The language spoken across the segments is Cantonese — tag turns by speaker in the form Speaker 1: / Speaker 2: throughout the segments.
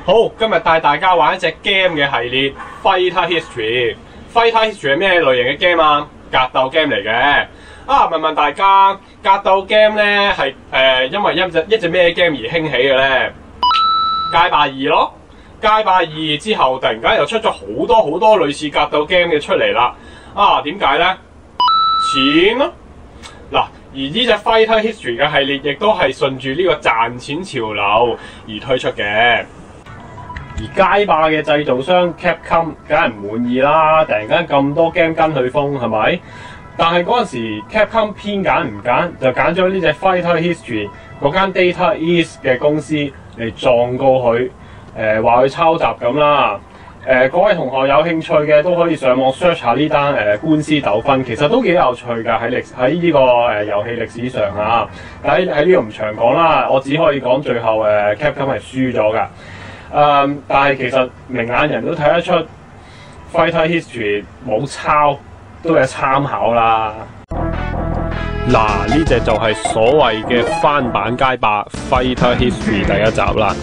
Speaker 1: 好，今日帶大家玩一隻 game 嘅系列 Fighter History。Fighter History 係咩類型嘅 game 啊？格鬥 game 嚟嘅。問問大家，格鬥 game 咧係因為一隻咩 game 而興起嘅咧？街霸2咯。街霸2之後，突然間又出咗好多類似格鬥 game 嘅出嚟啦。點解咧？錢咯。嗱，而呢隻 Fighter History 嘅系列亦都係順住呢個賺錢潮流而推出嘅。而街霸嘅製造商 Capcom 梗係唔滿意啦，突然間咁多 game 跟佢風係咪？但係嗰陣時 Capcom 偏揀唔揀，就揀咗呢隻 Fighter History 嗰間 Data East 嘅公司嚟狀告佢，話佢抄襲咁啦。各位同學有興趣嘅都可以上網 search 下呢單官司糾紛，其實都幾有趣㗎，喺呢個遊戲歷史上嚇。喺呢度唔長講啦，我只可以講最後Capcom 係輸咗㗎。但係其實明眼人都睇得出 Fighter History 冇抄，都係參考啦。嗱，呢隻就係所謂嘅翻版街霸 Fighter History 第一集啦。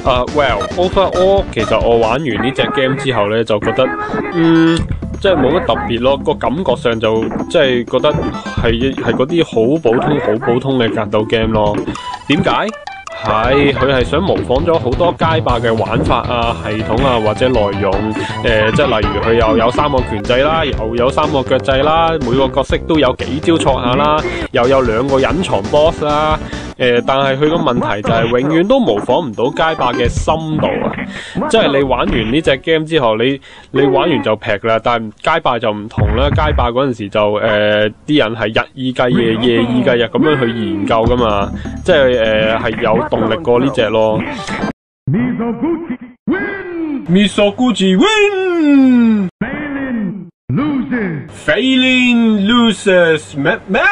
Speaker 1: overall 其實我玩完呢隻 game 之後咧，就覺得即係冇乜特別咯，個感覺上就即係覺得係嗰啲好普通嘅格鬥 game 咯。點解？佢係想模仿咗好多街霸嘅玩法啊、系統啊或者內容，即係例如佢又有3個拳制啦，又有3個腳制啦，每個角色都有幾招錯下啦，又有2個隱藏 boss 啦，但係佢個問題就係永遠都模仿唔到街霸嘅深度啊！即係你玩完呢隻 game 之後，你玩完就劈啦，但係街霸就唔同啦，街霸嗰陣時就啲人係日以繼夜、夜以繼日咁樣去研究噶嘛，即係係有動力過呢隻咯。Misoguchi win。Failing loses 咩啊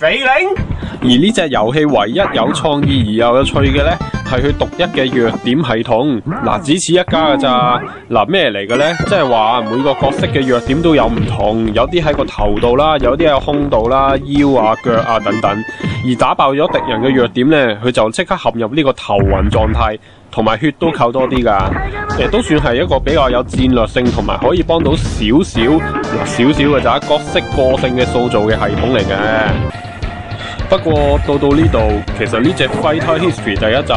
Speaker 1: ？Failing。而呢隻遊戲唯一有創意而又有趣嘅呢，係佢獨一嘅弱點系統。嗱，只此一家㗎咋。嗱，咩嚟嘅呢？即係話每個角色嘅弱點都有唔同，有啲喺個頭度啦，有啲喺胸度啦、腰啊、腳啊等等。而打爆咗敵人嘅弱點呢，佢就即刻陷入呢個頭暈狀態，同埋血都扣多啲㗎。都算係一個比較有戰略性同埋可以幫到少少嘅咋角色個性嘅塑造嘅系統嚟嘅。不過到呢度，其實呢隻 Fighter History 第一集，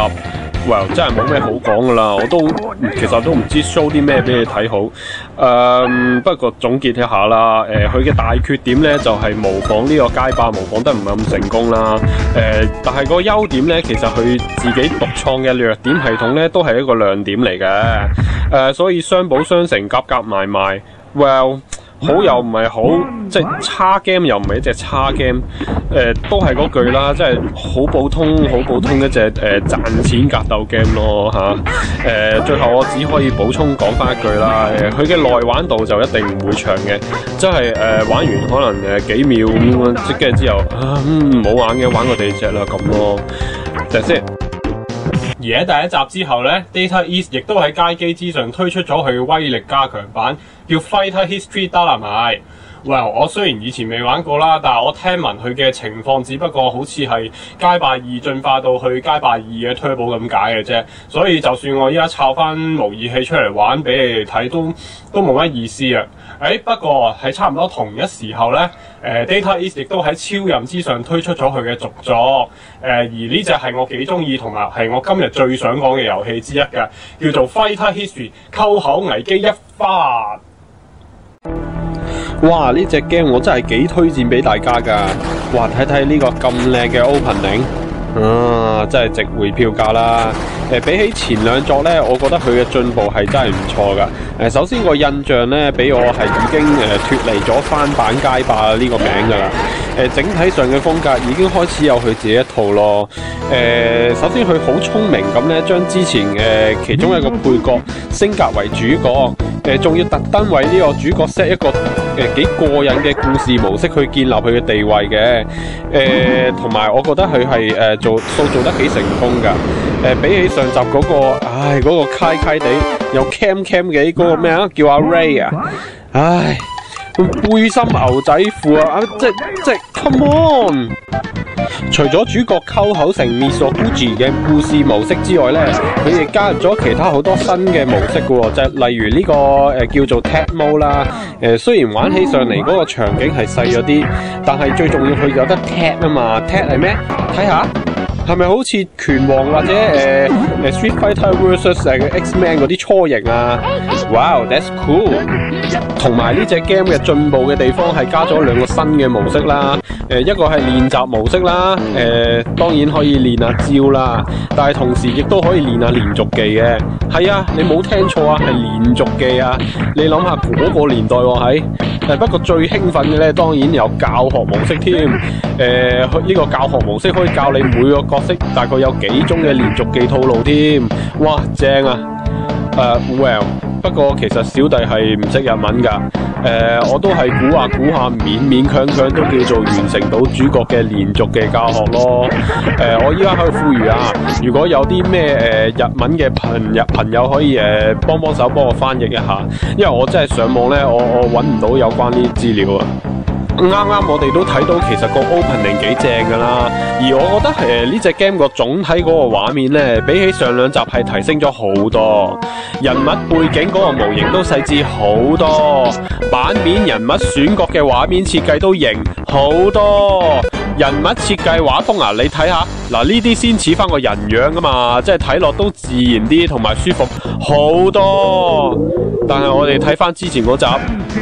Speaker 1: 真係冇咩好講噶啦，其實都唔知 show 啲咩俾你睇好。不過總結一下啦，佢嘅大缺點呢就係模仿呢個街霸模仿得唔係咁成功啦。但係個優點呢，其實佢自己獨創嘅弱點系統呢都係一個亮點嚟嘅。所以相補相成，夾埋。好又唔係好，即係差 game 又唔係一隻差 game，都係嗰句啦，即係好普通一隻賺錢格鬥 game 咯吓。最後我只可以補充講翻一句啦，佢嘅內玩度就一定唔會長嘅，即係玩完可能幾秒咁，即跟住之後唔好玩嘅，玩個第二隻啦咁咯，就先。而喺第一集之後呢 Data East 亦都喺街機之上推出咗佢嘅威力加強版，叫 Fighter History Dynamite。我雖然以前未玩過啦，但係我聽聞佢嘅情況只不過好似係街霸2進化到去街霸2嘅 Turbo 咁解嘅啫，所以就算我依家抄翻模擬器出嚟玩俾你哋睇，都冇乜意思啊！不過喺差唔多同一時候呢Data East 亦都喺超任之上推出咗佢嘅續作，而呢隻係我幾中意同埋係我今日最想講嘅遊戲之一嘅，叫做 Fighter History 溝口危機一發。哇！呢隻 game 我真係幾推薦俾大家㗎。哇！睇睇呢個咁靚嘅 opening。真係值回票價啦！比起前兩作呢，我覺得佢嘅進步係真係唔錯噶。首先個印象呢，俾我係已經脫離咗翻版街霸呢個名噶啦。整體上嘅風格已經開始有佢自己一套咯。首先佢好聰明咁呢，將之前其中一個配角升格為主角，仲要特登為呢個主角 set 一個幾過癮嘅故事模式去建立佢嘅地位嘅。同埋我覺得佢係塑造得幾成功噶。比起上集嗰個，嗰個揩地有 cam 嘅嗰個咩啊，叫阿 Ray 啊，背心牛仔褲啊，即係 come on！
Speaker 2: 除咗主角溝口成 Mizoguchi 嘅故事模式之外咧，佢亦加入咗其他好多新嘅模式嘅喎，就例如呢、個叫做 Tag Mode 啦。雖然玩起上嚟嗰個場景係細咗啲，但係最重要佢有得 Tag 啊嘛。Tag 係咩？睇下。係咪好似拳王或者Street Fighter vs X-Men 嗰啲初型啊 ？Wow, that's cool！ 同埋呢隻 game 嘅進步嘅地方係加咗兩個新嘅模式啦。一個係練習模式啦，當然可以練下招啦，但係同時亦都可以練下連續技嘅。係啊，你冇聽錯啊，係連續技啊！你諗下嗰個年代喎，不過最興奮嘅咧，當然有教學模式添。呢個教學模式可以教你每個角色大概有幾種嘅連續技套路添。哇，正啊！Well， 不過其實小弟係唔識日文㗎。我都係估下，勉勉強強都叫做完成到主角嘅連續嘅教學咯。我依家喺度呼籲啊，如果有啲咩日文嘅朋友可以幫手幫我翻譯一下，因為我真係上網咧，我揾唔到有關呢啲資料啊。啱我哋都睇到其實個 opening 幾正噶啦，而我覺得呢隻 game 個總體嗰個畫面咧，比起上兩集係提升咗好多，人物背景嗰個模型都細緻好多，版面人物選角嘅畫面設計都型好多，人物設計畫風啊，你睇下嗱，呢啲先似翻個人樣噶嘛，即係睇落都自然啲同埋舒服好多。但係我哋睇翻之前嗰集，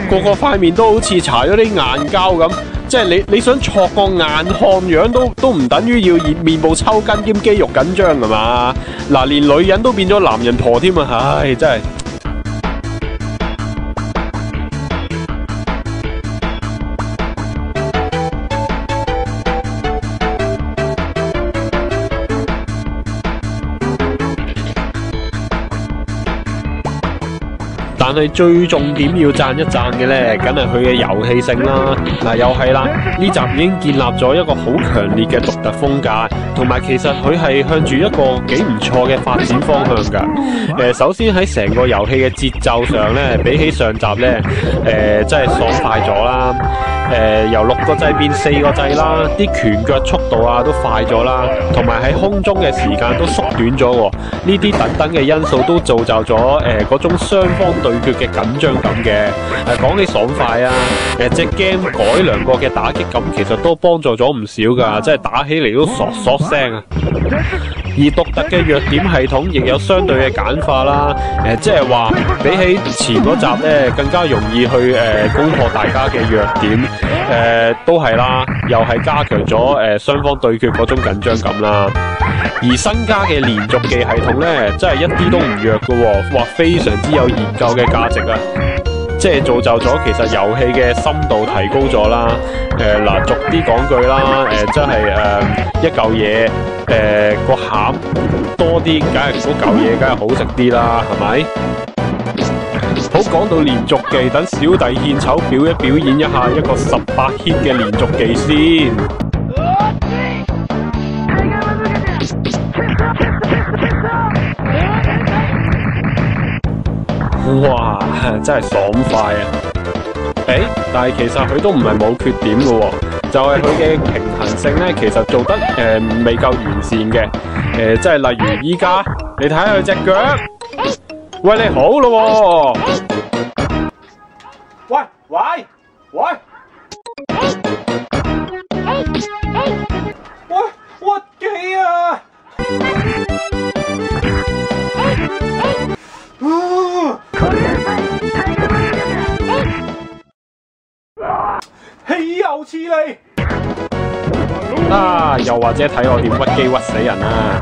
Speaker 2: 個塊面都好似搽咗啲硬膠咁，即係你想挫個硬漢樣都唔等於要面部抽筋兼肌肉緊張㗎嘛？嗱，連女人都變咗男人婆添啊！唉，真係。但係最重點要讚一讚嘅呢，梗係佢嘅遊戲性啦。嗱，又係啦，呢集已經建立咗一個好強烈嘅獨特風格，同埋其實佢係向住一個幾唔錯嘅發展方向㗎。首先喺成個遊戲嘅節奏上呢，比起上集呢，真係爽快咗啦。由6個掣變4個掣啦，啲拳腳速度啊都快咗啦，同埋喺空中嘅時間都縮短咗喎。呢啲等等嘅因素都造就咗嗰種雙方對決嘅緊張感嘅。講起爽快啊，隻 game 改良過嘅打擊感其實都幫助咗唔少噶，即係打起嚟都索聲啊。而獨特嘅弱點系統亦有相對嘅簡化啦，即係話比起前嗰集咧，更加容易去攻破大家嘅弱點，都係啦，又係加強咗雙方對決嗰種緊張感啦。而新加嘅連續技系統咧，真係一啲都唔弱㗎喎，哇，非常之有研究嘅價值啊！即係造就咗其實遊戲嘅深度提高咗啦。嗱，逐啲講句啦，真係一嚿嘢個餡多啲，梗係嗰嚿嘢梗係好食啲啦，係咪？好，講到連續技，等小弟獻醜表演一下一個18 hit 嘅連續技先。哇，真係爽快啊！但係其實佢都唔係冇缺點嘅喎，就係佢嘅平衡性咧，其實做得未夠完善嘅。即係例如依家你睇下佢隻腳，喂，你好咯喎，喂，屈機啊！豈有此理！啊，又或者睇我點屈機屈死人啊！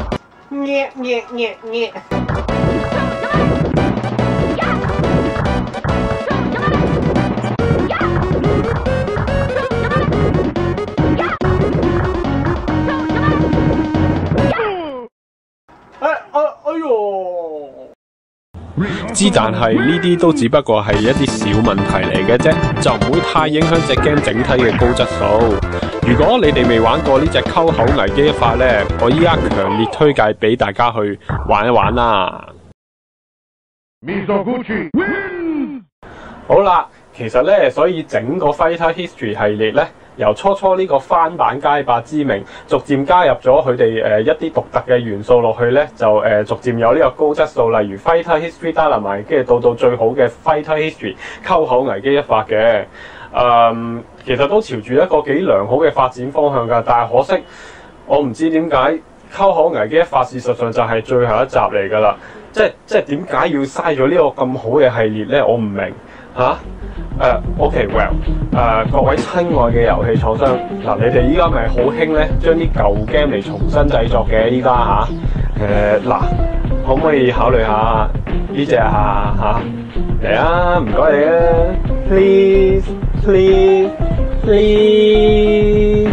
Speaker 2: 哎呦！之但係呢啲都只不過係一啲小問題嚟嘅啫，就唔會太影響隻 game 整體嘅高質素。如果你哋未玩過呢隻溝口危機一法呢，我依家強烈推介俾大家去玩一玩啦。好啦，其實呢，所以整個 Fighter History 系列呢，
Speaker 1: 由初初呢個翻版街霸之名，逐漸加入咗佢哋一啲獨特嘅元素落去咧，就逐漸有呢個高質素，例如 Fighter History Dynamite， 跟住到最好嘅 Fighter History 溝口危機一發嘅。其實都朝住一個幾良好嘅發展方向㗎，但係可惜我唔知點解溝口危機一發事實上就係最後一集嚟㗎啦。即係點解要嘥咗呢個咁好嘅系列咧？我唔明嚇。OK，well，各位親愛嘅遊戲廠商，嗱，你哋依家咪好興咧，將啲舊 game 嚟重新製作嘅依家嚇。嗱，可唔可以考慮下呢隻嚇？嚟啊，唔該你啊，please please please。